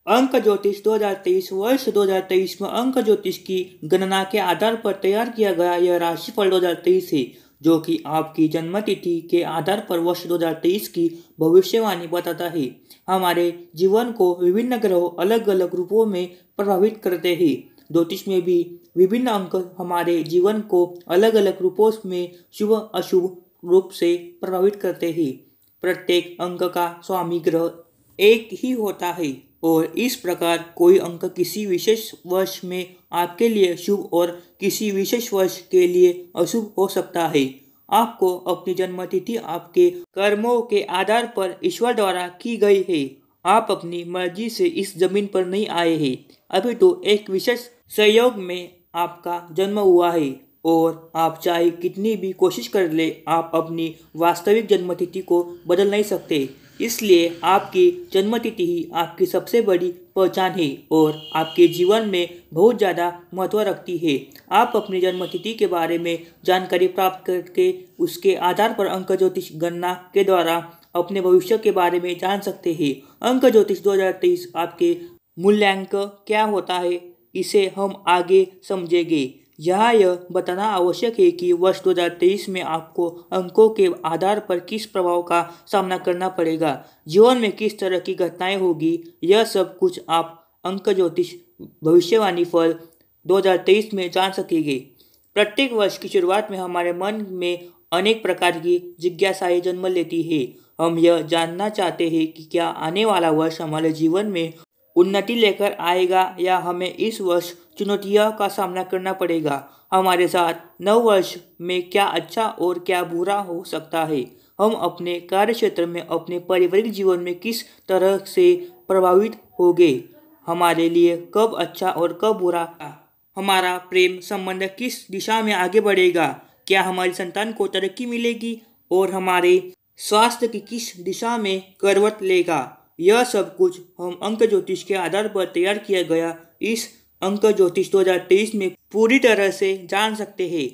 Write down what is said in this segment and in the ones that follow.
अंक ज्योतिष 2023 वर्ष 2023 में अंक ज्योतिष की गणना के आधार पर तैयार किया गया यह राशिफल 2023 है, जो कि आपकी जन्म तिथि के आधार पर वर्ष 2023 की भविष्यवाणी बताता है। हमारे जीवन को विभिन्न ग्रहों अलग अलग रूपों में प्रभावित करते हैं। ज्योतिष में भी विभिन्न अंक हमारे जीवन को अलग अलग रूपों में शुभ अशुभ रूप से प्रभावित करते हैं। प्रत्येक अंक का स्वामी ग्रह एक ही होता है और इस प्रकार कोई अंक किसी विशेष वर्ष में आपके लिए शुभ और किसी विशेष वर्ष के लिए अशुभ हो सकता है। आपको अपनी जन्म तिथि आपके कर्मों के आधार पर ईश्वर द्वारा की गई है। आप अपनी मर्जी से इस जमीन पर नहीं आए हैं, अभी तो एक विशेष संयोग में आपका जन्म हुआ है और आप चाहे कितनी भी कोशिश कर ले, आप अपनी वास्तविक जन्म तिथि को बदल नहीं सकते। इसलिए आपकी जन्म तिथि ही आपकी सबसे बड़ी पहचान है और आपके जीवन में बहुत ज़्यादा महत्व रखती है। आप अपनी जन्म तिथि के बारे में जानकारी प्राप्त करके उसके आधार पर अंक ज्योतिष गणना के द्वारा अपने भविष्य के बारे में जान सकते हैं। अंक ज्योतिष 2023 आपके मूल्यांक क्या होता है, इसे हम आगे समझेंगे। यहाँ यह बताना आवश्यक है कि वर्ष 2023 में आपको अंकों के आधार पर किस प्रभाव का सामना करना पड़ेगा, जीवन में किस तरह की घटनाएं होगी, यह सब कुछ आप अंक ज्योतिष भविष्यवाणी फल 2023 में जान सकेंगे। प्रत्येक वर्ष की शुरुआत में हमारे मन में अनेक प्रकार की जिज्ञासाएं जन्म लेती है। हम यह जानना चाहते हैं कि क्या आने वाला वर्ष हमारे जीवन में उन्नति लेकर आएगा या हमें इस वर्ष चुनौतियों का सामना करना पड़ेगा। हमारे साथ नव वर्ष में क्या अच्छा और क्या बुरा हो सकता है। हम अपने कार्य क्षेत्र में अपने पारिवारिक जीवन में किस तरह से प्रभावित होंगे, हमारे लिए कब अच्छा और कब बुरा, हमारा प्रेम संबंध किस दिशा में आगे बढ़ेगा, क्या हमारी संतान को तरक्की मिलेगी और हमारे स्वास्थ्य की किस दिशा में करवट लेगा। यह सब कुछ हम अंक ज्योतिष के आधार पर तैयार किया गया इस अंक ज्योतिष 2023 में पूरी तरह से जान सकते हैं।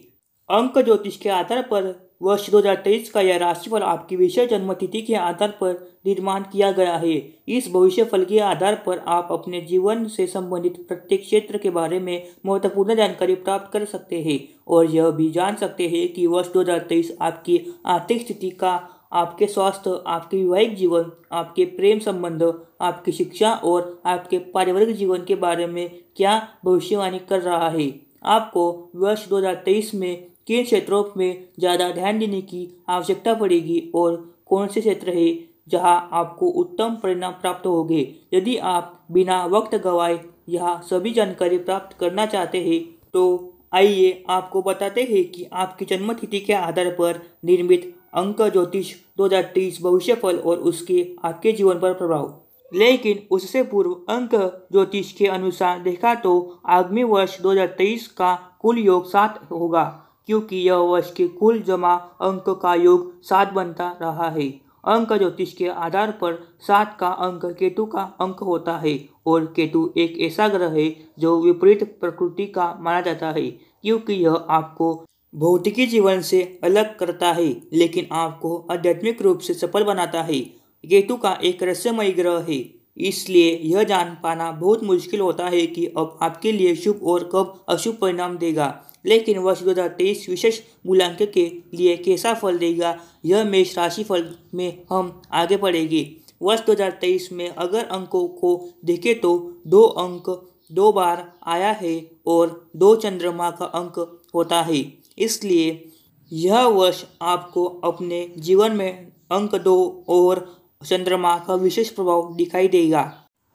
अंक ज्योतिष के आधार पर वर्ष 2023 का यह राशिफल आपकी विषय जन्म तिथि के आधार पर निर्माण किया गया है। इस भविष्य फल के आधार पर आप अपने जीवन से संबंधित प्रत्येक क्षेत्र के बारे में महत्वपूर्ण जानकारी प्राप्त कर सकते हैं और यह भी जान सकते हैं कि वर्ष 2023 आपकी आर्थिक स्थिति का, आपके स्वास्थ्य, आपके वैवाहिक जीवन, आपके प्रेम संबंध, आपकी शिक्षा और आपके पारिवारिक जीवन के बारे में क्या भविष्यवाणी कर रहा है। आपको वर्ष 2023 में किन क्षेत्रों में ज़्यादा ध्यान देने की आवश्यकता पड़ेगी और कौन से क्षेत्र है जहां आपको उत्तम परिणाम प्राप्त होंगे। यदि आप बिना वक्त गंवाए यह सभी जानकारी प्राप्त करना चाहते हैं तो आइए आपको बताते हैं कि आपकी जन्म तिथि के आधार पर निर्मित अंक ज्योतिष 2023 भविष्यफल और उसके आपके जीवन पर प्रभाव। लेकिन उससे पूर्व अंक ज्योतिष के अनुसार देखा तो आगामी वर्ष 2023 का कुल योग 7 होगा, क्योंकि यह वर्ष के कुल जमा अंक का योग 7 बनता रहा है। अंक ज्योतिष के आधार पर 7 का अंक केतु का अंक होता है और केतु एक ऐसा ग्रह है जो विपरीत प्रकृति का माना जाता है, क्योंकि यह आपको भौतिकी जीवन से अलग करता है लेकिन आपको आध्यात्मिक रूप से सफल बनाता है। केतु का एक रहस्यमय ग्रह है, इसलिए यह जान पाना बहुत मुश्किल होता है कि अब आपके लिए शुभ और कब अशुभ परिणाम देगा। लेकिन वर्ष 2023 विशेष मूल्यांक के लिए कैसा फल देगा, यह मेष राशि फल में हम आगे बढ़ेंगे। वर्ष 2023 में अगर अंकों को देखें तो 2 अंक 2 बार आया है और 2 चंद्रमा का अंक होता है, इसलिए यह वर्ष आपको अपने जीवन में अंक 2 और चंद्रमा का विशेष प्रभाव दिखाई देगा।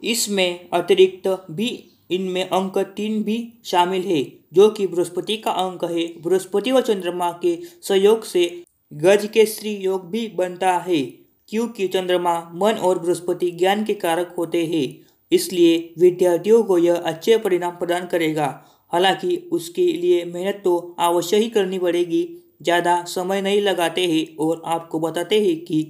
इसमें अतिरिक्त भी इनमें अंक 3 भी शामिल है जो कि बृहस्पति का अंक है। बृहस्पति व चंद्रमा के सहयोग से गज के श्री योग भी बनता है, क्योंकि चंद्रमा मन और बृहस्पति ज्ञान के कारक होते हैं, इसलिए विद्यार्थियों को यह अच्छे परिणाम प्रदान करेगा। हालांकि उसके लिए मेहनत तो अवश्य ही करनी पड़ेगी, ज़्यादा समय नहीं लगाते हैं और आपको बताते हैं कि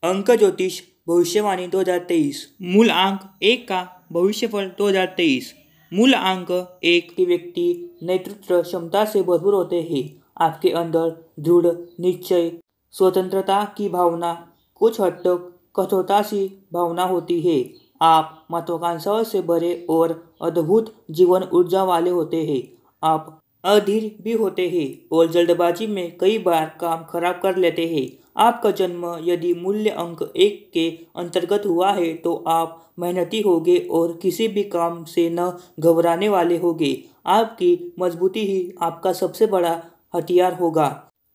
अंक ज्योतिष भविष्यवाणी 2023 मूल अंक 1 का भविष्यफल 2023। मूल अंक 1 के व्यक्ति नेतृत्व क्षमता से भरपूर होते हैं। आपके अंदर दृढ़ निश्चय, स्वतंत्रता की भावना, कुछ हद तक कठोरता सी भावना होती है। आप महत्वाकांक्षाओं से भरे और अद्भुत जीवन ऊर्जा वाले होते हैं। आप अधीर भी होते हैं और जल्दबाजी में कई बार काम खराब कर लेते हैं। आपका जन्म यदि मूल्य अंक 1 के अंतर्गत हुआ है तो आप मेहनती होंगे और किसी भी काम से न घबराने वाले होंगे। आपकी मजबूती ही आपका सबसे बड़ा हथियार होगा।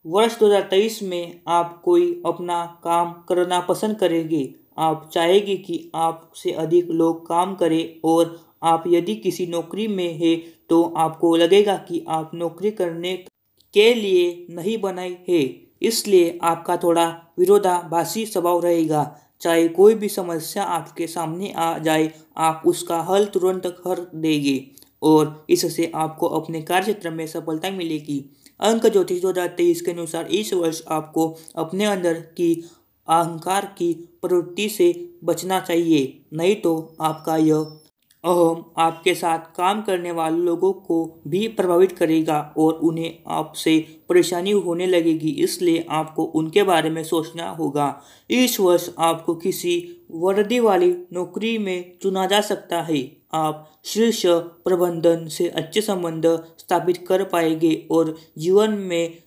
वर्ष 2023 में आप कोई अपना काम करना पसंद करेंगे। आप चाहेंगे कि आपसे अधिक लोग काम करें और आप यदि किसी नौकरी में हैं तो आपको लगेगा कि आप नौकरी करने के लिए नहीं बने हैं, इसलिए आपका थोड़ा विरोधाभासी स्वभाव रहेगा। चाहे कोई भी समस्या आपके सामने आ जाए, आप उसका हल तुरंत कर देंगे और इससे आपको अपने कार्यक्षेत्र में सफलता मिलेगी। अंक ज्योतिष 2023 के अनुसार इस वर्ष आपको अपने अंदर की अहंकार की प्रवृत्ति से बचना चाहिए, नहीं तो आपका यह अहम आपके साथ काम करने वाले लोगों को भी प्रभावित करेगा और उन्हें आपसे परेशानी होने लगेगी, इसलिए आपको उनके बारे में सोचना होगा। इस वर्ष आपको किसी वर्दी वाली नौकरी में चुना जा सकता है। आप शीर्ष प्रबंधन से अच्छे संबंध स्थापित कर पाएंगे और जीवन में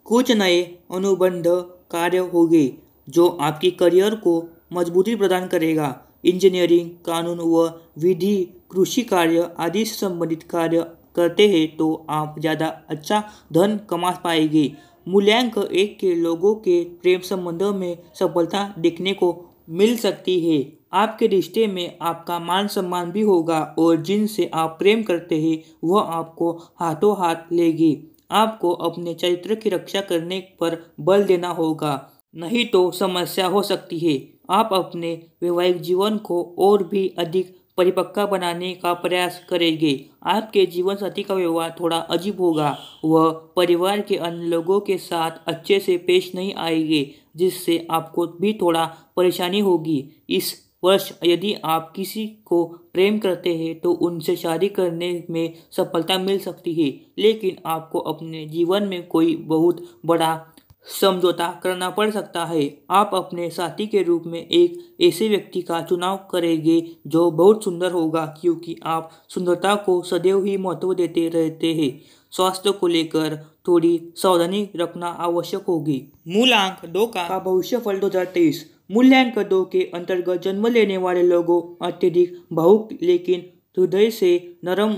कुछ नए अनुबंध कार्य होंगे जो आपकी करियर को मजबूती प्रदान करेगा। इंजीनियरिंग, कानून व विधि, कृषि कार्य आदि से संबंधित कार्य करते हैं तो आप ज़्यादा अच्छा धन कमा पाएंगे। मूल्यांक 1 के लोगों के प्रेम संबंधों में सफलता देखने को मिल सकती है। आपके रिश्ते में आपका मान सम्मान भी होगा और जिनसे आप प्रेम करते हैं वह आपको हाथों हाथ लेंगे। आपको अपने चरित्र की रक्षा करने पर बल देना होगा, नहीं तो समस्या हो सकती है। आप अपने वैवाहिक जीवन को और भी अधिक परिपक्व बनाने का प्रयास करेंगे। आपके जीवन साथी का व्यवहार थोड़ा अजीब होगा। वह परिवार के अन्य लोगों के साथ अच्छे से पेश नहीं आएंगे, जिससे आपको भी थोड़ा परेशानी होगी। इस वर्ष यदि आप किसी को प्रेम करते हैं तो उनसे शादी करने में सफलता मिल सकती है, लेकिन आपको अपने जीवन में कोई बहुत बड़ा समझौता करना पड़ सकता है। आप अपने साथी के रूप में एक ऐसे व्यक्ति का चुनाव करेंगे जो बहुत सुंदर होगा, क्योंकि आप सुंदरता को सदैव ही महत्व देते रहते हैं। स्वास्थ्य को लेकर थोड़ी सावधानी रखना आवश्यक होगी। मूल्यांक 2 का भविष्यफल 2023। मूल्यांक 2 के अंतर्गत जन्म लेने वाले लोगों अत्यधिक भावुक लेकिन हृदय से नरम,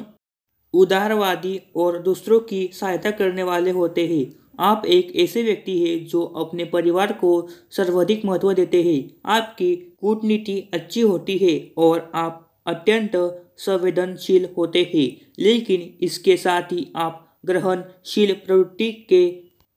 उदारवादी और दूसरों की सहायता करने वाले होते हैं। आप एक ऐसे व्यक्ति हैं जो अपने परिवार को सर्वाधिक महत्व देते हैं। आपकी कूटनीति अच्छी होती है और आप अत्यंत संवेदनशील होते हैं, लेकिन इसके साथ ही आप ग्रहणशील प्रवृत्ति के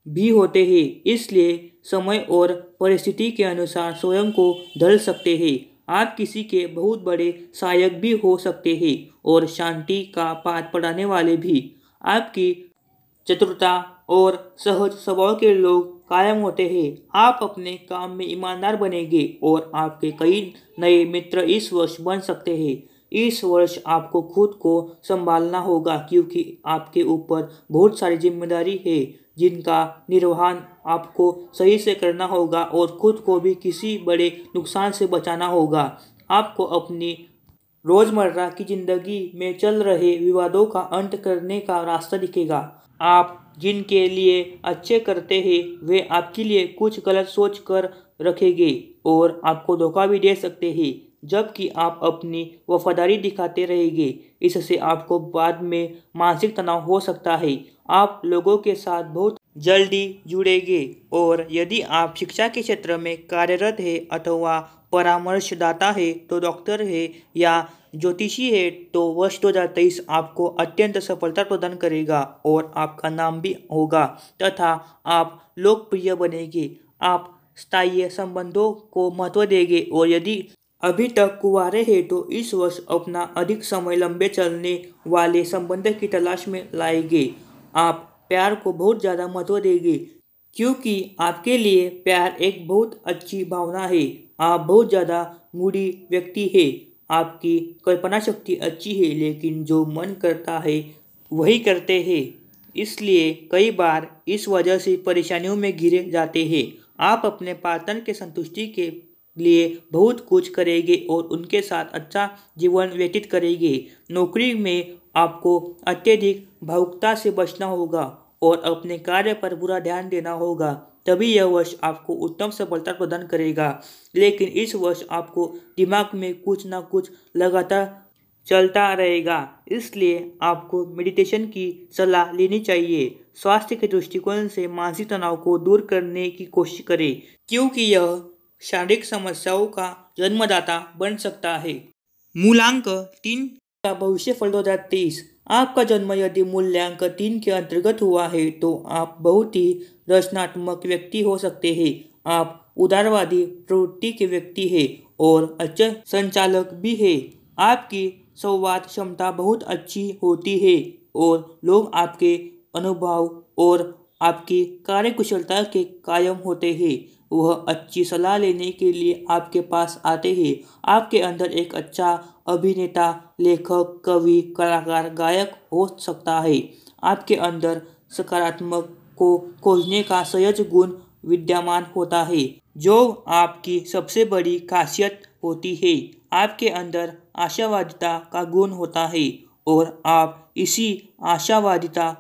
भी होते हैं, इसलिए समय और परिस्थिति के अनुसार स्वयं को ढल सकते हैं। आप किसी के बहुत बड़े सहायक भी हो सकते हैं और शांति का पाठ पढ़ाने वाले भी। आपकी चतुरता और सहज स्वभाव के लोग कायम होते हैं। आप अपने काम में ईमानदार बनेंगे और आपके कई नए मित्र इस वर्ष बन सकते हैं। इस वर्ष आपको खुद को संभालना होगा, क्योंकि आपके ऊपर बहुत सारी जिम्मेदारी है जिनका निर्वहन आपको सही से करना होगा और खुद को भी किसी बड़े नुकसान से बचाना होगा। आपको अपनी रोजमर्रा की जिंदगी में चल रहे विवादों का अंत करने का रास्ता दिखेगा। आप जिनके लिए अच्छे करते हैं वे आपके लिए कुछ गलत सोच कर रखेंगे और आपको धोखा भी दे सकते हैं, जबकि आप अपनी वफादारी दिखाते रहेंगे। इससे आपको बाद में मानसिक तनाव हो सकता है। आप लोगों के साथ बहुत जल्दी जुड़ेंगे और यदि आप शिक्षा के क्षेत्र में कार्यरत है अथवा परामर्शदाता है, तो डॉक्टर है या ज्योतिषी है, तो वर्ष 2023 आपको अत्यंत सफलता प्रदान करेगा और आपका नाम भी होगा तथा आप लोकप्रिय बनेंगे। आप स्थायी संबंधों को महत्व देंगे और यदि अभी तक कुंवारे हैं तो इस वर्ष अपना अधिक समय लंबे चलने वाले संबंध की तलाश में लाएंगे। आप प्यार को बहुत ज़्यादा महत्व देंगे, क्योंकि आपके लिए प्यार एक बहुत अच्छी भावना है। आप बहुत ज़्यादा मूडी व्यक्ति है। आपकी कल्पना शक्ति अच्छी है, लेकिन जो मन करता है वही करते हैं, इसलिए कई बार इस वजह से परेशानियों में घिरे जाते हैं। आप अपने पार्टनर के संतुष्टि के लिए बहुत कुछ करेंगे और उनके साथ अच्छा जीवन व्यतीत करेंगे। नौकरी में आपको अत्यधिक भावुकता से बचना होगा और अपने कार्य पर पूरा ध्यान देना होगा, तभी यह वर्ष आपको उत्तम सफलता प्रदान करेगा। लेकिन इस वर्ष आपको दिमाग में कुछ ना कुछ लगातार चलता रहेगा, इसलिए आपको मेडिटेशन की सलाह लेनी चाहिए। स्वास्थ्य के दृष्टिकोण से मानसिक तनाव को दूर करने की कोशिश करें, क्योंकि यह शारीरिक समस्याओं का जन्मदाता बन सकता है। मूलांक 3 का भविष्यफल 2023। आपका जन्म यदि मूल्यांक 3 के अंतर्गत हुआ है तो आप बहुत ही रचनात्मक व्यक्ति हो सकते हैं। आप उदारवादी प्रवृत्ति के व्यक्ति हैं और अच्छे संचालक भी हैं। आपकी संवाद क्षमता बहुत अच्छी होती है और लोग आपके अनुभव और आपकी कार्यकुशलता के कायम होते हैं। वह अच्छी सलाह लेने के लिए आपके पास आते हैं। आपके अंदर एक अच्छा अभिनेता, लेखक, कवि, कलाकार, गायक हो सकता है। आपके अंदर सकारात्मक को खोजने का सहज गुण विद्यमान होता है, जो आपकी सबसे बड़ी खासियत होती है। आपके अंदर आशावादिता का गुण होता है और आप इसी आशावादिता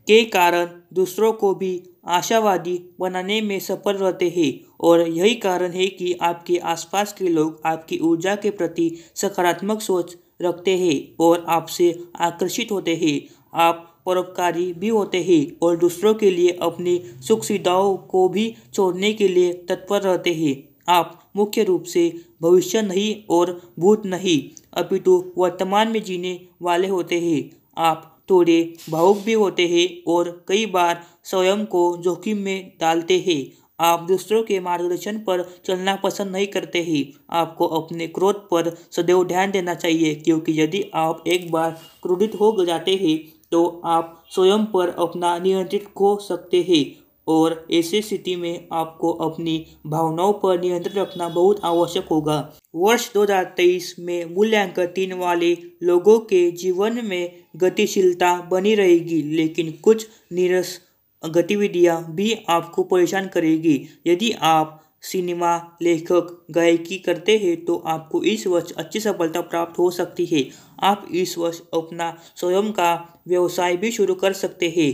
के कारण दूसरों को भी आशावादी बनाने में सफल रहते हैं और यही कारण है कि आपके आसपास के लोग आपकी ऊर्जा के प्रति सकारात्मक सोच रखते हैं और आपसे आकर्षित होते हैं। आप परोपकारी भी होते हैं और दूसरों के लिए अपनी सुख सुविधाओं को भी छोड़ने के लिए तत्पर रहते हैं। आप मुख्य रूप से भविष्य नहीं और भूत नहीं, अपितु वर्तमान में जीने वाले होते हैं। आप थोड़े भावुक भी होते हैं और कई बार स्वयं को जोखिम में डालते हैं। आप दूसरों के मार्गदर्शन पर चलना पसंद नहीं करते हैं। आपको अपने क्रोध पर सदैव ध्यान देना चाहिए, क्योंकि यदि आप एक बार क्रोधित हो जाते हैं तो आप स्वयं पर अपना नियंत्रण खो सकते हैं और ऐसी स्थिति में आपको अपनी भावनाओं पर नियंत्रण रखना बहुत आवश्यक होगा। वर्ष 2023 में मूल्यांक 3 वाले लोगों के जीवन में गतिशीलता बनी रहेगी, लेकिन कुछ नीरस गतिविधियां भी आपको परेशान करेगी। यदि आप सिनेमा, लेखक, गायकी करते हैं तो आपको इस वर्ष अच्छी सफलता प्राप्त हो सकती है। आप इस वर्ष अपना स्वयं का व्यवसाय भी शुरू कर सकते हैं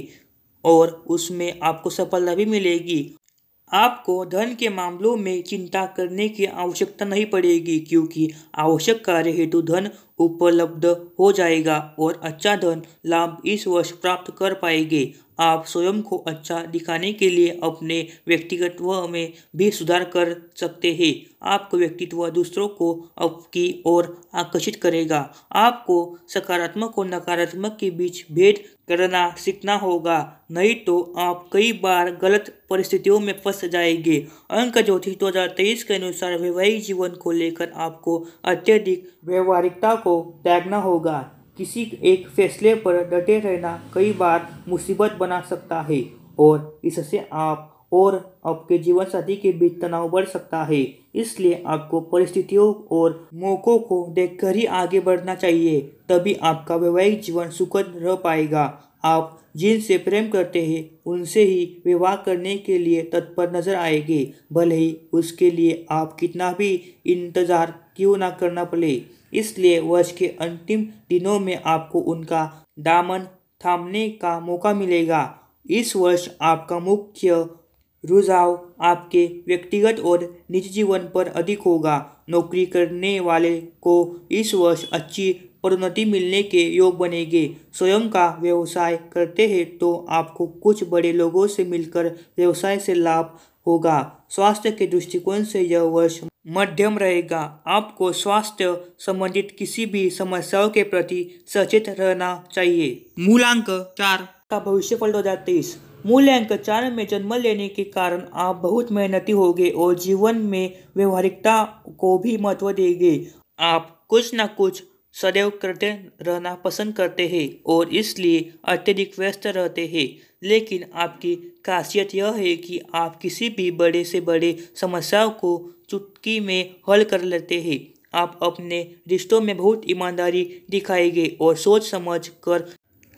और उसमें आपको सफलता भी मिलेगी। आपको धन के मामलों में चिंता करने की आवश्यकता नहीं पड़ेगी, क्योंकि आवश्यक कार्य हेतु धन उपलब्ध हो जाएगा और अच्छा धन लाभ इस वर्ष प्राप्त कर पाएंगे। आप स्वयं को अच्छा दिखाने के लिए अपने व्यक्तित्व में भी सुधार कर सकते हैं। आपका व्यक्तित्व दूसरों को आपकी ओर आकर्षित करेगा। आपको सकारात्मक और नकारात्मक के बीच भेद करना सीखना होगा, नहीं तो आप कई बार गलत परिस्थितियों में फंस जाएंगे। अंक ज्योतिष 2023 के अनुसार वैवाहिक जीवन को लेकर आपको अत्यधिक व्यवहारिकता को त्यागना होगा। किसी एक फैसले पर डटे रहना कई बार मुसीबत बना सकता है और इससे आप और आपके जीवन साथी के बीच तनाव बढ़ सकता है। इसलिए आपको परिस्थितियों और मौकों को देखकर ही आगे बढ़ना चाहिए, तभी आपका वैवाहिक जीवन सुखद रह पाएगा। आप जिनसे प्रेम करते हैं उनसे ही विवाह करने के लिए तत्पर नजर आएंगे, भले ही उसके लिए आप कितना भी इंतजार क्यों ना करना पड़े। इसलिए वर्ष के अंतिम दिनों में आपको उनका दामन थामने का मौका मिलेगा। इस वर्ष आपका मुख्य रुझाव आपके व्यक्तिगत और निजी जीवन पर अधिक होगा। नौकरी करने वाले को इस वर्ष अच्छी पदोन्नति मिलने के योग बनेंगे। स्वयं का व्यवसाय करते हैं तो आपको कुछ बड़े लोगों से मिलकर व्यवसाय से लाभ होगा। स्वास्थ्य के दृष्टिकोण से यह वर्ष मध्यम रहेगा। आपको स्वास्थ्य संबंधित किसी भी समस्याओं के प्रति सचेत रहना चाहिए। मूलांक 4 का भविष्यफल 2023। मूल्यांक 4 में जन्म लेने के कारण आप बहुत मेहनती होंगे और जीवन में व्यवहारिकता को भी महत्व देंगे। आप कुछ न कुछ सदैव करते रहना पसंद करते हैं और इसलिए अत्यधिक व्यस्त रहते हैं। लेकिन आपकी खासियत यह है कि आप किसी भी बड़े से बड़े समस्याओं को चुटकी में हल कर लेते हैं। आप अपने रिश्तों में बहुत ईमानदारी दिखाएंगे और सोच समझ कर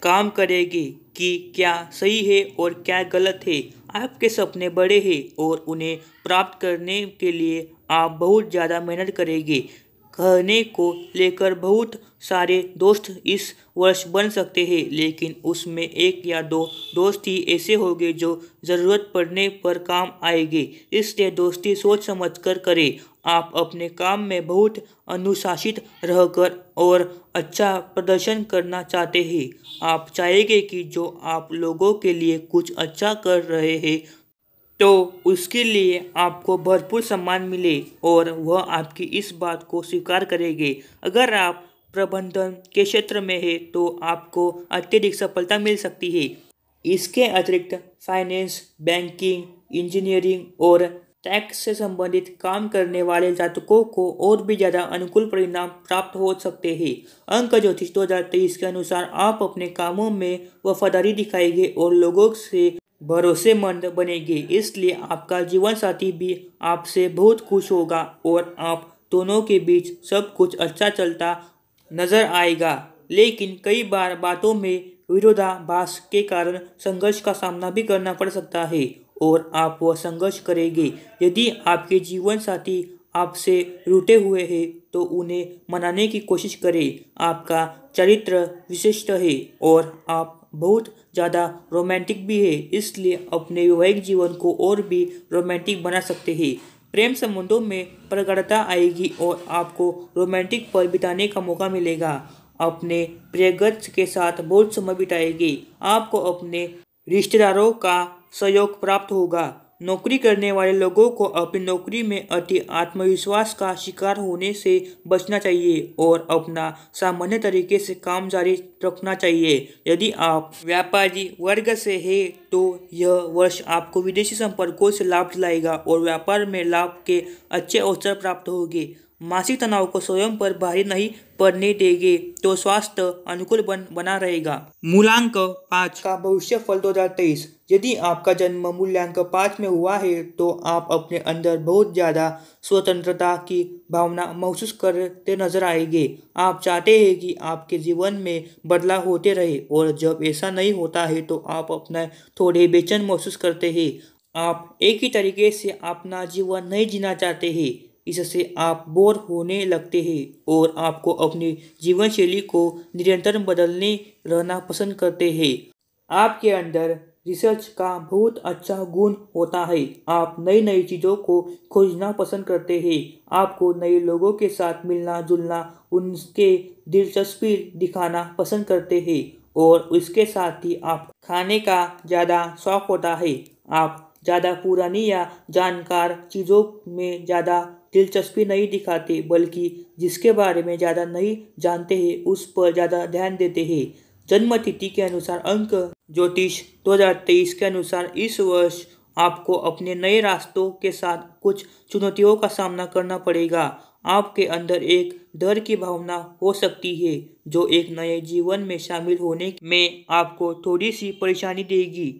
काम करेंगे, कि क्या सही है और क्या गलत है। आपके सपने बड़े हैं और उन्हें प्राप्त करने के लिए आप बहुत ज़्यादा मेहनत करेंगे। कहने को लेकर बहुत सारे दोस्त इस वर्ष बन सकते हैं, लेकिन उसमें एक या दो दोस्त ही ऐसे होंगे जो ज़रूरत पड़ने पर काम आएंगे। इसलिए दोस्ती सोच समझकर करें। आप अपने काम में बहुत अनुशासित रहकर और अच्छा प्रदर्शन करना चाहते हैं। आप चाहेंगे कि जो आप लोगों के लिए कुछ अच्छा कर रहे हैं तो उसके लिए आपको भरपूर सम्मान मिले और वह आपकी इस बात को स्वीकार करेंगे। अगर आप प्रबंधन के क्षेत्र में है तो आपको अत्यधिक सफलता मिल सकती है। इसके अतिरिक्त फाइनेंस, बैंकिंग, इंजीनियरिंग और टैक्स से संबंधित काम करने वाले जातकों को और भी ज़्यादा अनुकूल परिणाम प्राप्त हो सकते हैं। अंक ज्योतिष 2023 के अनुसार आप अपने कामों में वफादारी दिखाएंगे और लोगों से भरोसेमंद बनेंगे। इसलिए आपका जीवन साथी भी आपसे बहुत खुश होगा और आप दोनों के बीच सब कुछ अच्छा चलता नजर आएगा। लेकिन कई बार बातों में विरोधाभास के कारण संघर्ष का सामना भी करना पड़ सकता है और आप वह संघर्ष करेंगे। यदि आपके जीवन साथी आपसे रूठे हुए हैं तो उन्हें मनाने की कोशिश करें। आपका चरित्र विशिष्ट है और आप बहुत ज़्यादा रोमांटिक भी है, इसलिए अपने वैवाहिक जीवन को और भी रोमांटिक बना सकते हैं। प्रेम संबंधों में प्रगाढ़ता आएगी और आपको रोमांटिक पल बिताने का मौका मिलेगा। अपने प्रियगत के साथ बहुत समय बिताएंगे। आपको अपने रिश्तेदारों का सहयोग प्राप्त होगा। नौकरी करने वाले लोगों को अपनी नौकरी में अति आत्मविश्वास का शिकार होने से बचना चाहिए और अपना सामान्य तरीके से काम जारी रखना चाहिए। यदि आप व्यापारी वर्ग से हैं तो यह वर्ष आपको विदेशी संपर्कों से लाभ दिलाएगा और व्यापार में लाभ के अच्छे अवसर प्राप्त होंगे। मानसिक तनाव को स्वयं पर भारी नहीं पड़ने देंगे तो स्वास्थ्य अनुकूल बना रहेगा। मूलांक 5 का भविष्य फल 2023। यदि आपका जन्म मूल्यांक 5 में हुआ है तो आप अपने अंदर बहुत ज़्यादा स्वतंत्रता की भावना महसूस करते नजर आएंगे। आप चाहते हैं कि आपके जीवन में बदलाव होते रहे और जब ऐसा नहीं होता है तो आप अपना थोड़े बेचैन महसूस करते हैं। आप एक ही तरीके से अपना जीवन नहीं जीना चाहते हैं, इससे आप बोर होने लगते हैं और आपको अपनी जीवन शैली को निरंतर बदलने रहना पसंद करते हैं। आपके अंदर रिसर्च का बहुत अच्छा गुण होता है। आप नई नई चीज़ों को खोजना पसंद करते हैं। आपको नए लोगों के साथ मिलना जुलना, उनके दिलचस्पी दिखाना पसंद करते हैं और इसके साथ ही आप खाने का ज़्यादा शौक होता है। आप ज़्यादा पुरानी या जानकार चीज़ों में ज़्यादा दिलचस्पी नहीं दिखाते, बल्कि जिसके बारे में ज़्यादा नहीं जानते हैं उस पर ज़्यादा ध्यान देते हैं। जन्म तिथि के अनुसार अंक ज्योतिष 2023 के अनुसार इस वर्ष आपको अपने नए रास्तों के साथ कुछ चुनौतियों का सामना करना पड़ेगा। आपके अंदर एक डर की भावना हो सकती है जो एक नए जीवन में शामिल होने में आपको थोड़ी सी परेशानी देगी।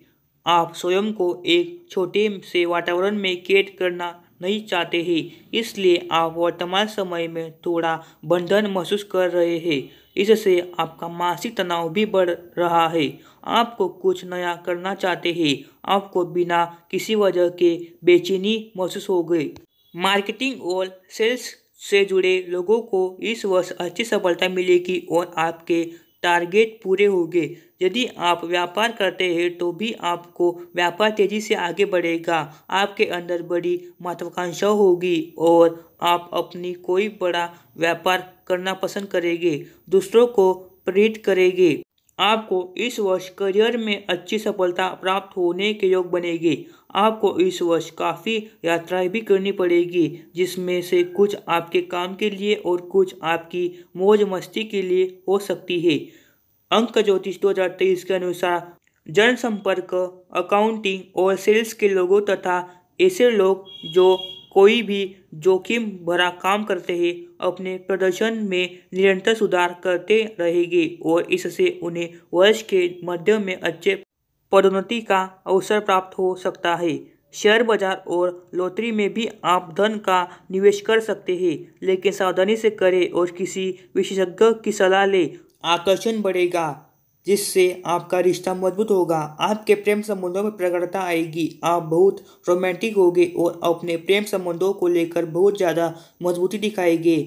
आप स्वयं को एक छोटे से वातावरण में कैद करना नहीं चाहते हैं, इसलिए आप वर्तमान समय में थोड़ा बंधन महसूस कर रहे हैं। इससे आपका मानसिक तनाव भी बढ़ रहा है। आपको कुछ नया करना चाहते हैं। आपको बिना किसी वजह के बेचैनी महसूस हो गई। मार्केटिंग और सेल्स से जुड़े लोगों को इस वर्ष अच्छी सफलता मिलेगी और आपके टारगेट पूरे होंगे। यदि आप व्यापार करते हैं तो भी आपको व्यापार तेजी से आगे बढ़ेगा। आपके अंदर बड़ी महत्वाकांक्षा होगी और आप अपनी कोई बड़ा व्यापार करना पसंद करेंगे, दूसरों को प्रेरित करेंगे। आपको इस वर्ष करियर में अच्छी सफलता प्राप्त होने के योग बनेंगे। आपको इस वर्ष काफ़ी यात्राएं भी करनी पड़ेगी, जिसमें से कुछ आपके काम के लिए और कुछ आपकी मौज मस्ती के लिए हो सकती है। अंक ज्योतिष 2023 के अनुसार जनसंपर्क, अकाउंटिंग और सेल्स के लोगों तथा ऐसे लोग जो कोई भी जोखिम भरा काम करते हैं अपने प्रदर्शन में निरंतर सुधार करते रहेंगे और इससे उन्हें वर्ष के मध्य में अच्छे पदोन्नति का अवसर प्राप्त हो सकता है। शेयर बाजार और लॉटरी में भी आप धन का निवेश कर सकते हैं, लेकिन सावधानी से करें और किसी विशेषज्ञ की सलाह लें। आकर्षण बढ़ेगा। जिससे आपका रिश्ता मजबूत होगा। आपके प्रेम संबंधों में प्रगाढ़ता आएगी। आप बहुत रोमांटिक होंगे और अपने प्रेम संबंधों को लेकर बहुत ज़्यादा मजबूती दिखाएंगे।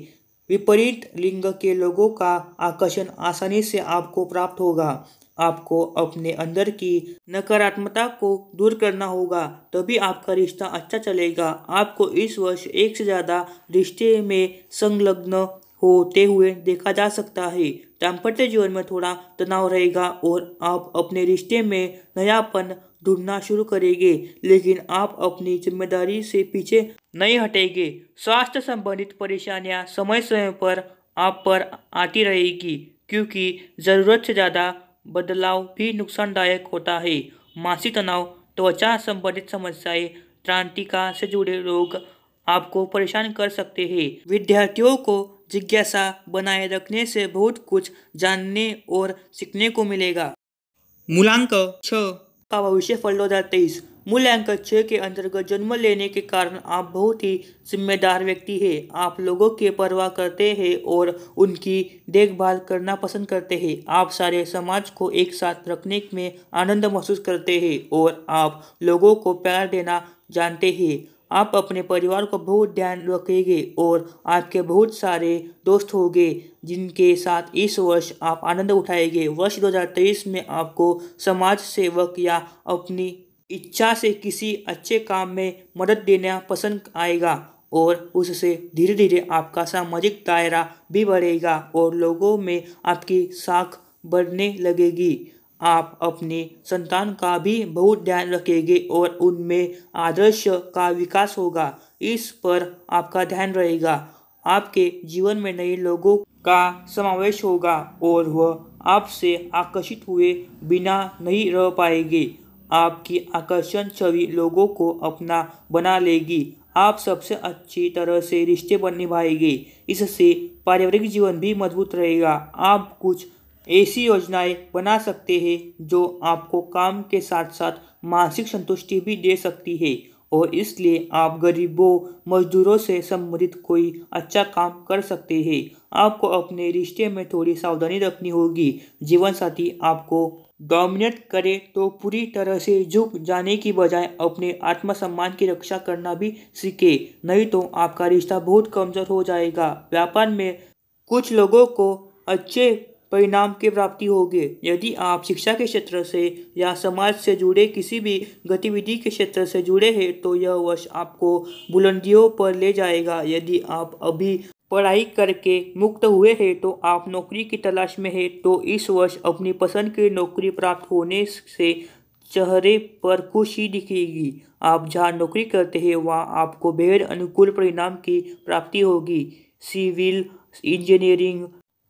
विपरीत लिंग के लोगों का आकर्षण आसानी से आपको प्राप्त होगा। आपको अपने अंदर की नकारात्मकता को दूर करना होगा, तभी आपका रिश्ता अच्छा चलेगा। आपको इस वर्ष एक से ज़्यादा रिश्ते में संलग्न होते हुए देखा जा सकता है। दाम्पत्य जीवन में थोड़ा तनाव रहेगा और आप अपने रिश्ते में नयापन ढूंढना शुरू करेंगे, लेकिन आप अपनी जिम्मेदारी से पीछे नहीं हटेंगे। स्वास्थ्य संबंधित परेशानियां समय समय पर आप पर आती रहेगी, क्योंकि ज़रूरत से ज़्यादा बदलाव भी नुकसानदायक होता है। मानसिक तनाव, त्वचा संबंधित समस्याएं, त्रांतिका से जुड़े रोग आपको परेशान कर सकते हैं। विद्यार्थियों को जिज्ञासा बनाए रखने से बहुत कुछ जानने और सीखने को मिलेगा। मूलांक 6 का भविष्यफल 2023। मूल्यांक 6 के अंतर्गत जन्म लेने के कारण आप बहुत ही जिम्मेदार व्यक्ति हैं। आप लोगों की परवाह करते हैं और उनकी देखभाल करना पसंद करते हैं। आप सारे समाज को एक साथ रखने में आनंद महसूस करते हैं और आप लोगों को प्यार देना जानते हैं। आप अपने परिवार को बहुत ध्यान रखेंगे और आपके बहुत सारे दोस्त होंगे जिनके साथ इस वर्ष आप आनंद उठाएंगे। वर्ष 2023 में आपको समाज सेवक या अपनी इच्छा से किसी अच्छे काम में मदद देना पसंद आएगा और उससे धीरे धीरे आपका सामाजिक दायरा भी बढ़ेगा और लोगों में आपकी साख बढ़ने लगेगी। आप अपनी संतान का भी बहुत ध्यान रखेंगे और उनमें आदर्श का विकास होगा। इस पर आपका ध्यान रहेगा। आपके जीवन में नए लोगों का समावेश होगा और वह आपसे आकर्षित हुए बिना नहीं रह पाएंगे। आपकी आकर्षण छवि लोगों को अपना बना लेगी। आप सबसे अच्छी तरह से रिश्ते निभाएंगे। इससे पारिवारिक जीवन भी मजबूत रहेगा। आप कुछ ऐसी योजनाएं बना सकते हैं जो आपको काम के साथ साथ मानसिक संतुष्टि भी दे सकती है और इसलिए आप गरीबों मजदूरों से संबंधित कोई अच्छा काम कर सकते हैं। आपको अपने रिश्ते में थोड़ी सावधानी रखनी होगी। जीवन साथी आपको डोमिनेट करे तो पूरी तरह से झुक जाने की बजाय अपने आत्मसम्मान की रक्षा करना भी सीखे, नहीं तो आपका रिश्ता बहुत कमजोर हो जाएगा। व्यापार में कुछ लोगों को अच्छे परिणाम की प्राप्ति होगी। यदि आप शिक्षा के क्षेत्र से या समाज से जुड़े किसी भी गतिविधि के क्षेत्र से जुड़े हैं तो यह वर्ष आपको बुलंदियों पर ले जाएगा। यदि आप अभी पढ़ाई करके मुक्त हुए हैं तो आप नौकरी की तलाश में हैं तो इस वर्ष अपनी पसंद की नौकरी प्राप्त होने से चेहरे पर खुशी दिखेगी। आप जहां नौकरी करते हैं वहां आपको बेहद अनुकूल परिणाम की प्राप्ति होगी। Civil engineering,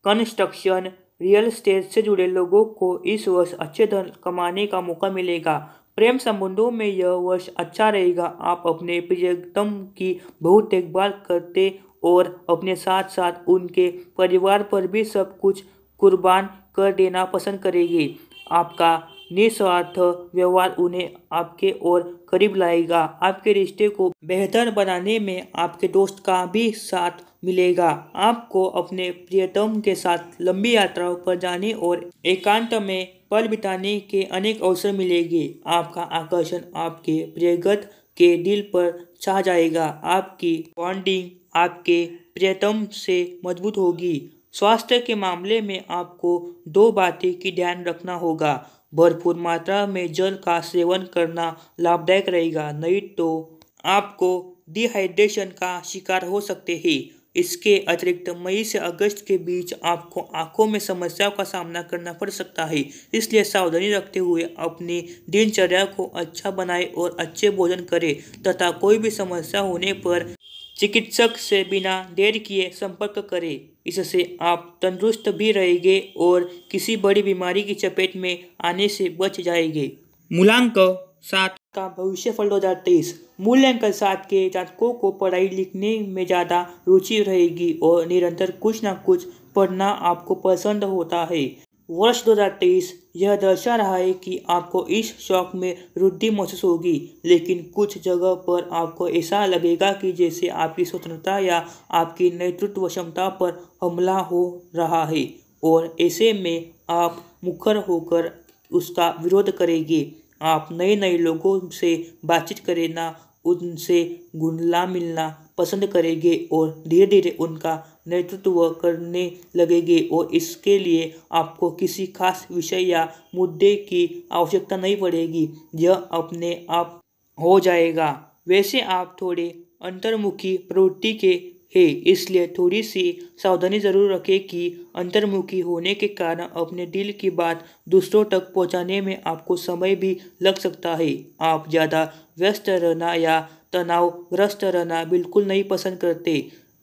construction, real estate से जुड़े लोगों को इस वर्ष अच्छे धन कमाने का मौका मिलेगा। प्रेम संबंधों में यह वर्ष अच्छा रहेगा। आप अपने प्रियतम की बहुत देखभाल करते और अपने साथ साथ उनके परिवार पर भी सब कुछ कुर्बान कर देना पसंद करेंगे। आपका निस्वार्थ व्यवहार उन्हें आपके ओर करीब लाएगा। आपके रिश्ते को बेहतर बनाने में आपके दोस्त का भी साथ मिलेगा। आपको अपने प्रियतम के साथ लंबी यात्राओं पर जाने और एकांत में पल बिताने के अनेक अवसर मिलेंगे। आपका आकर्षण आपके प्रियगत के दिल पर छा जाएगा। आपकी बॉन्डिंग आपके प्रियतम से मजबूत होगी। स्वास्थ्य के मामले में आपको दो बातें की ध्यान रखना होगा। भरपूर मात्रा में जल का सेवन करना लाभदायक रहेगा, नहीं तो आपको डिहाइड्रेशन का शिकार हो सकते हैं। इसके अतिरिक्त मई से अगस्त के बीच आपको आंखों में समस्याओं का सामना करना पड़ सकता है, इसलिए सावधानी रखते हुए अपनी दिनचर्या को अच्छा बनाएं और अच्छे भोजन करें तथा कोई भी समस्या होने पर चिकित्सक से बिना देर किए संपर्क करें। इससे आप तंदुरुस्त भी रहेंगे और किसी बड़ी बीमारी की चपेट में आने से बच जाएंगे। मूलांक 7 का भविष्यफल 2023। मूल्यांक 7 के जातकों को पढ़ाई लिखने में ज़्यादा रुचि रहेगी और निरंतर कुछ न कुछ पढ़ना आपको पसंद होता है। वर्ष 2023 यह दर्शा रहा है कि आपको इस शौक में वृद्धि महसूस होगी, लेकिन कुछ जगह पर आपको ऐसा लगेगा कि जैसे आपकी स्वतंत्रता या आपकी नेतृत्व क्षमता पर हमला हो रहा है और ऐसे में आप मुखर होकर उसका विरोध करेंगे। आप नए नए लोगों से बातचीत करना, उनसे घुलना मिलना पसंद करेंगे और धीरे धीरे उनका नेतृत्व करने लगेंगे और इसके लिए आपको किसी खास विषय या मुद्दे की आवश्यकता नहीं पड़ेगी, यह अपने आप हो जाएगा। वैसे आप थोड़े अंतर्मुखी प्रवृत्ति के हैं, इसलिए थोड़ी सी सावधानी जरूर रखें कि अंतर्मुखी होने के कारण अपने दिल की बात दूसरों तक पहुंचाने में आपको समय भी लग सकता है। आप ज़्यादा व्यस्त रहना या तनावग्रस्त रहना बिल्कुल नहीं पसंद करते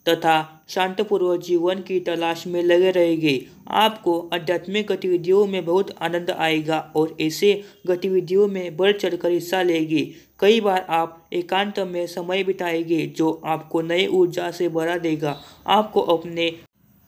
तथा शांतपूर्वक जीवन की तलाश में लगे रहेंगे। आपको आध्यात्मिक गतिविधियों में बहुत आनंद आएगा और ऐसे गतिविधियों में बढ़ चढ़कर हिस्सा लेंगे। कई बार आप एकांत में समय बिताएंगे जो आपको नई ऊर्जा से भरा देगा। आपको अपने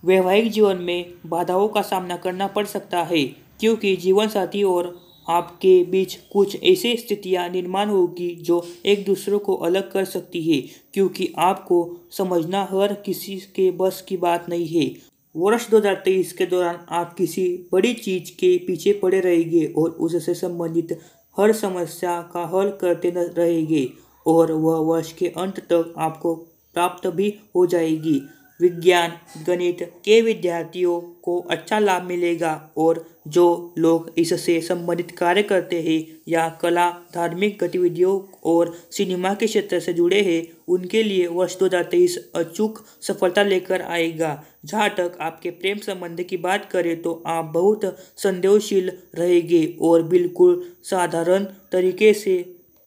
वैवाहिक जीवन में बाधाओं का सामना करना पड़ सकता है क्योंकि जीवन साथी और आपके बीच कुछ ऐसी स्थितियां निर्माण होगी जो एक दूसरे को अलग कर सकती है, क्योंकि आपको समझना हर किसी के बस की बात नहीं है। वर्ष 2023 के दौरान आप किसी बड़ी चीज के पीछे पड़े रहेंगे और उससे संबंधित हर समस्या का हल करते रहेंगे और वह वर्ष के अंत तक आपको प्राप्त भी हो जाएगी। विज्ञान गणित के विद्यार्थियों को अच्छा लाभ मिलेगा और जो लोग इससे संबंधित कार्य करते हैं या कला, धार्मिक गतिविधियों और सिनेमा के क्षेत्र से जुड़े हैं, उनके लिए वर्ष 2023 अचूक सफलता लेकर आएगा। जहाँ तक आपके प्रेम संबंध की बात करें तो आप बहुत संदेहशील रहेंगे और बिल्कुल साधारण तरीके से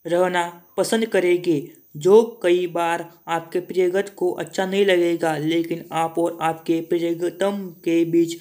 रहना पसंद करेंगे, जो कई बार आपके प्रियगत को अच्छा नहीं लगेगा, लेकिन आप और आपके प्रियतम के बीच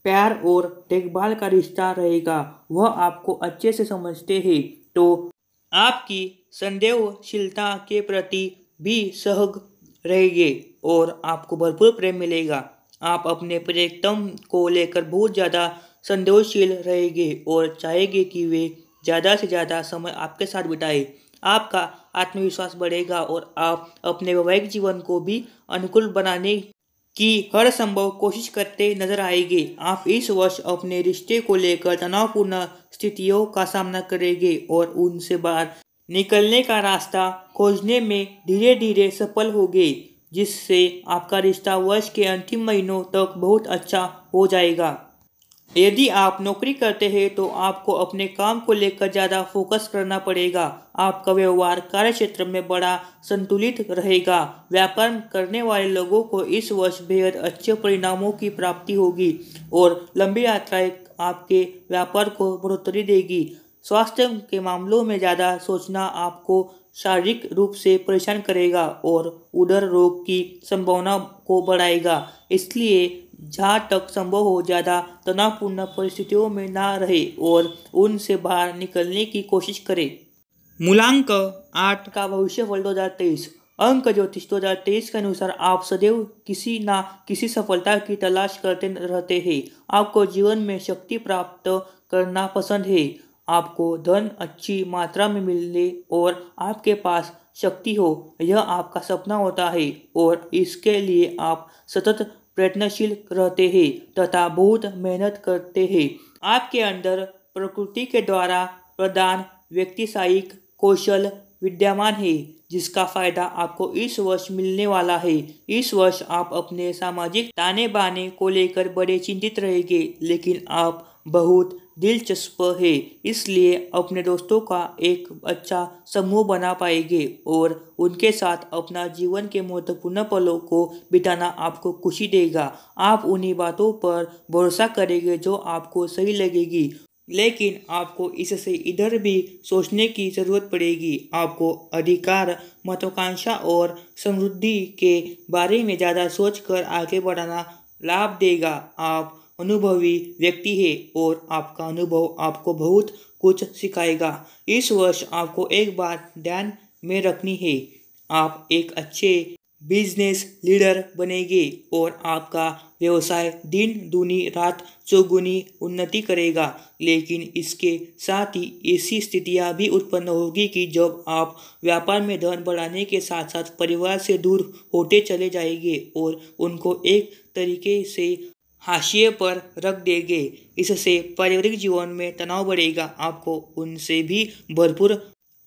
प्यार और देखभाल का रिश्ता रहेगा। वह आपको अच्छे से समझते हैं तो आपकी संदेहशीलता के प्रति भी सहज रहेंगे और आपको भरपूर प्रेम मिलेगा। आप अपने प्रियतम को लेकर बहुत ज़्यादा संदेहशील रहेंगे और चाहेंगे कि वे ज़्यादा से ज़्यादा समय आपके साथ बिताए। आपका आत्मविश्वास बढ़ेगा और आप अपने वैवाहिक जीवन को भी अनुकूल बनाने की हर संभव कोशिश करते नजर आएंगे। आप इस वर्ष अपने रिश्ते को लेकर तनावपूर्ण स्थितियों का सामना करेंगे और उनसे बाहर निकलने का रास्ता खोजने में धीरे धीरे सफल होंगे, जिससे आपका रिश्ता वर्ष के अंतिम महीनों तक बहुत अच्छा हो जाएगा। यदि आप नौकरी करते हैं तो आपको अपने काम को लेकर ज़्यादा फोकस करना पड़ेगा। आपका व्यवहार कार्यक्षेत्र में बड़ा संतुलित रहेगा। व्यापार करने वाले लोगों को इस वर्ष बेहद अच्छे परिणामों की प्राप्ति होगी और लंबी यात्राएं आपके व्यापार को बढ़ोतरी देगी। स्वास्थ्य के मामलों में ज़्यादा सोचना आपको शारीरिक रूप से परेशान करेगा और उदर रोग की संभावना को बढ़ाएगा, इसलिए जहाँ तक संभव हो ज़्यादा तनावपूर्ण परिस्थितियों में ना रहे और उनसे बाहर निकलने की कोशिश करें। मूलांक 8 का भविष्यफल 2023। अंक ज्योतिष 2023 के अनुसार आप सदैव किसी ना किसी सफलता की तलाश करते रहते हैं। आपको जीवन में शक्ति प्राप्त करना पसंद है। आपको धन अच्छी मात्रा में मिले और आपके पास शक्ति हो, यह आपका सपना होता है और इसके लिए आप सतत प्रयत्नशील रहते हैं तथा बहुत मेहनत करते हैं। आपके अंदर प्रकृति के द्वारा प्रदान व्यक्तिसायिक कौशल विद्यमान है, जिसका फायदा आपको इस वर्ष मिलने वाला है। इस वर्ष आप अपने सामाजिक ताने बाने को लेकर बड़े चिंतित रहेंगे, लेकिन आप बहुत दिलचस्प है, इसलिए अपने दोस्तों का एक अच्छा समूह बना पाएंगे और उनके साथ अपना जीवन के महत्वपूर्ण पलों को बिताना आपको खुशी देगा। आप उन्हीं बातों पर भरोसा करेंगे जो आपको सही लगेगी, लेकिन आपको इससे इधर भी सोचने की ज़रूरत पड़ेगी। आपको अधिकार, महत्वाकांक्षा और समृद्धि के बारे में ज़्यादा सोचकर आगे बढ़ाना लाभ देगा। आप अनुभवी व्यक्ति है और आपका अनुभव आपको बहुत कुछ सिखाएगा। इस वर्ष आपको एक बात ध्यान में रखनी है, आप एक अच्छे बिजनेस लीडर बनेंगे और आपका व्यवसाय दिन दूनी रात चौगुनी उन्नति करेगा, लेकिन इसके साथ ही ऐसी स्थितियां भी उत्पन्न होगी कि जब आप व्यापार में धन बढ़ाने के साथ साथ परिवार से दूर होते चले जाएंगे और उनको एक तरीके से हाशिए पर रख देंगे। इससे पारिवारिक जीवन में तनाव बढ़ेगा। आपको उनसे भी भरपूर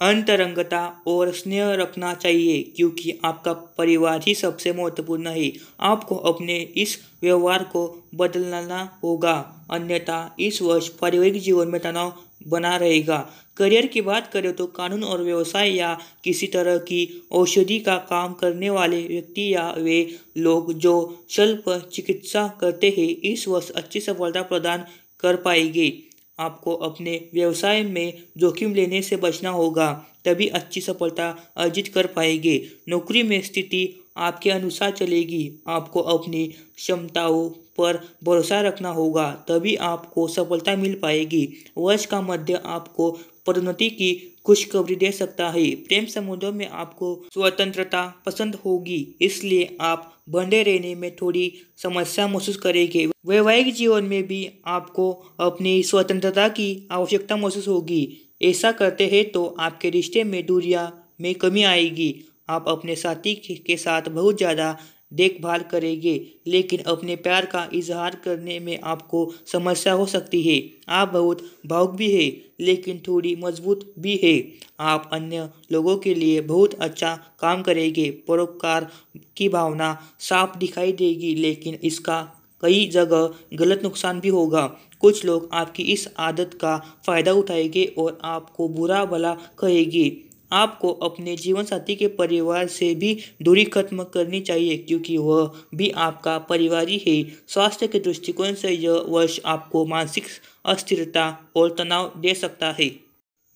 अंतरंगता और स्नेह रखना चाहिए, क्योंकि आपका परिवार ही सबसे महत्वपूर्ण है। आपको अपने इस व्यवहार को बदलना होगा, अन्यथा इस वर्ष पारिवारिक जीवन में तनाव बना रहेगा। करियर की बात करें तो कानून और व्यवसाय या किसी तरह की औषधि का काम करने वाले व्यक्ति या वे लोग जो शल्य चिकित्सा करते हैं इस वर्ष अच्छी सफलता प्रदान कर पाएंगे। आपको अपने व्यवसाय में जोखिम लेने से बचना होगा, तभी अच्छी सफलता अर्जित कर पाएंगे। नौकरी में स्थिति आपके अनुसार चलेगी। आपको अपनी क्षमताओं पर भरोसा रखना होगा, तभी आपको सफलता मिल पाएगी। वर्ष का मध्य आपको पदोन्नति की खुशखबरी दे सकता है। प्रेम संबंधों में आपको स्वतंत्रता पसंद होगी, इसलिए आप बंधे रहने में थोड़ी समस्या महसूस करेंगे। वैवाहिक जीवन में भी आपको अपनी स्वतंत्रता की आवश्यकता महसूस होगी। ऐसा करते हैं तो आपके रिश्ते में दूरियां में कमी आएगी। आप अपने साथी के साथ बहुत ज़्यादा देखभाल करेंगे, लेकिन अपने प्यार का इजहार करने में आपको समस्या हो सकती है। आप बहुत भावुक भी हैं, लेकिन थोड़ी मजबूत भी है। आप अन्य लोगों के लिए बहुत अच्छा काम करेंगे। परोपकार की भावना साफ दिखाई देगी, लेकिन इसका कई जगह गलत नुकसान भी होगा। कुछ लोग आपकी इस आदत का फायदा उठाएंगे और आपको बुरा भला कहेंगे। आपको अपने जीवन साथी के परिवार से भी दूरी खत्म करनी चाहिए, क्योंकि वह भी आपका परिवार ही है। स्वास्थ्य के दृष्टिकोण से यह वर्ष आपको मानसिक अस्थिरता और तनाव दे सकता है।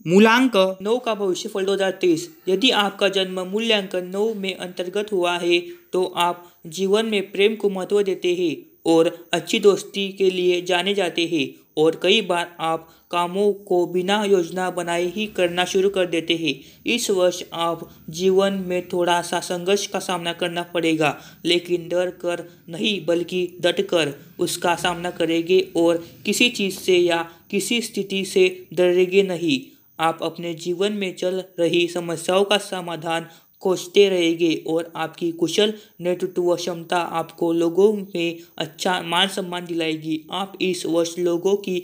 मूलांक 9 का भविष्यफल 2023। यदि आपका जन्म मूल्यांकन 9 में अंतर्गत हुआ है तो आप जीवन में प्रेम को महत्व देते हैं और अच्छी दोस्ती के लिए जाने जाते हैं, और कई बार आप कामों को बिना योजना बनाए ही करना शुरू कर देते हैं। इस वर्ष आप जीवन में थोड़ा सा संघर्ष का सामना करना पड़ेगा, लेकिन डर कर नहीं बल्कि डट कर उसका सामना करेंगे और किसी चीज़ से या किसी स्थिति से डरेंगे नहीं। आप अपने जीवन में चल रही समस्याओं का समाधान खोजते रहेंगे और आपकी कुशल नेतृत्व क्षमता आपको लोगों में अच्छा मान सम्मान दिलाएगी। आप इस वर्ष लोगों की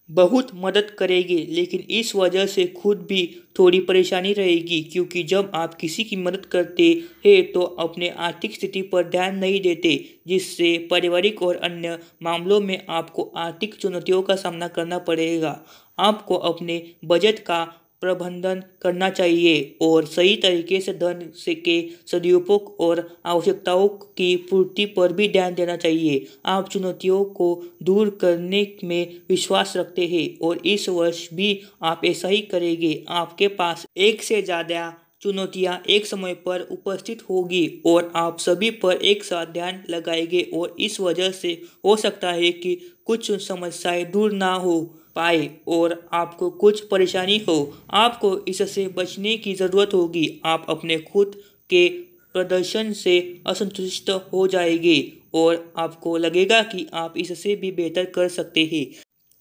बहुत मदद करेंगे, लेकिन इस वजह से खुद भी थोड़ी परेशानी रहेगी, क्योंकि जब आप किसी की मदद करते हैं तो अपने आर्थिक स्थिति पर ध्यान नहीं देते, जिससे पारिवारिक और अन्य मामलों में आपको आर्थिक चुनौतियों का सामना करना पड़ेगा। आपको अपने बजट का प्रबंधन करना चाहिए और सही तरीके से धन से के सदुपयोग और आवश्यकताओं की पूर्ति पर भी ध्यान देना चाहिए। आप चुनौतियों को दूर करने में विश्वास रखते हैं और इस वर्ष भी आप ऐसा ही करेंगे। आपके पास एक से ज़्यादा चुनौतियां एक समय पर उपस्थित होगी और आप सभी पर एक साथ ध्यान लगाएंगे, और इस वजह से हो सकता है कि कुछ समस्याएं दूर ना हो पाए और आपको कुछ परेशानी हो। आपको इससे बचने की ज़रूरत होगी। आप अपने खुद के प्रदर्शन से असंतुष्ट हो जाएंगे और आपको लगेगा कि आप इससे भी बेहतर कर सकते हैं।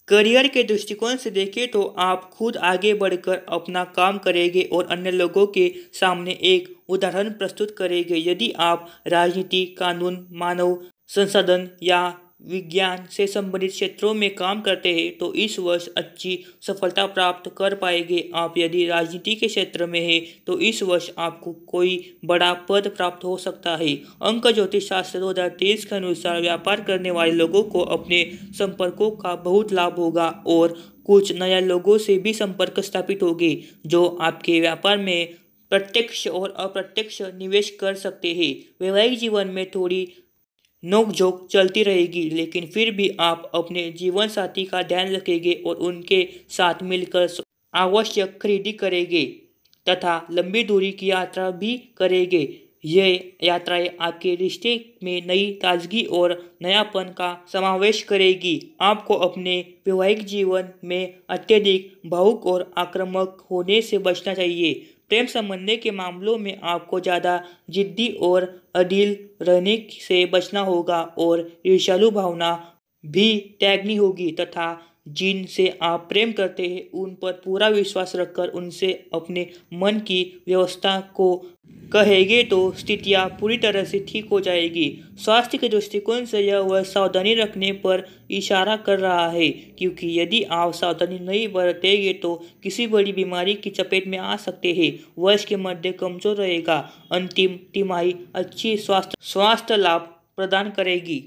करियर के दृष्टिकोण से देखें तो आप खुद आगे बढ़कर अपना काम करेंगे और अन्य लोगों के सामने एक उदाहरण प्रस्तुत करेंगे। यदि आप राजनीति, कानून, मानव संसाधन या विज्ञान से संबंधित क्षेत्रों में काम करते हैं तो इस वर्ष अच्छी सफलता प्राप्त कर पाएंगे। आप यदि राजनीति के क्षेत्र में हैं तो इस वर्ष आपको कोई बड़ा पद प्राप्त हो सकता है। अंक ज्योतिष शास्त्र 2023 के अनुसार व्यापार करने वाले लोगों को अपने संपर्कों का बहुत लाभ होगा और कुछ नया लोगों से भी संपर्क स्थापित होंगे जो आपके व्यापार में प्रत्यक्ष और अप्रत्यक्ष निवेश कर सकते हैं। वैवाहिक जीवन में थोड़ी नोकझोंक चलती रहेगी, लेकिन फिर भी आप अपने जीवन साथी का ध्यान रखेंगे और उनके साथ मिलकर आवश्यक खरीदी करेंगे तथा लंबी दूरी की यात्रा भी करेंगे। ये यात्राएं आपके रिश्ते में नई ताजगी और नयापन का समावेश करेगी। आपको अपने वैवाहिक जीवन में अत्यधिक भावुक और आक्रामक होने से बचना चाहिए। प्रेम संबंध के मामलों में आपको ज़्यादा जिद्दी और अडिल रहने से बचना होगा और ईर्ष्यालु भावना भी त्यागनी होगी तथा जिनसे आप प्रेम करते हैं उन पर पूरा विश्वास रखकर उनसे अपने मन की व्यवस्था को कहेंगे तो स्थितियाँ पूरी तरह से ठीक हो जाएगी। स्वास्थ्य के दृष्टिकोण से यह वह सावधानी रखने पर इशारा कर रहा है, क्योंकि यदि आप सावधानी नहीं बरतेंगे तो किसी बड़ी बीमारी की चपेट में आ सकते हैं। वर्ष के मध्य कमजोर रहेगा। अंतिम तिमाही अच्छी स्वास्थ्य लाभ प्रदान करेगी।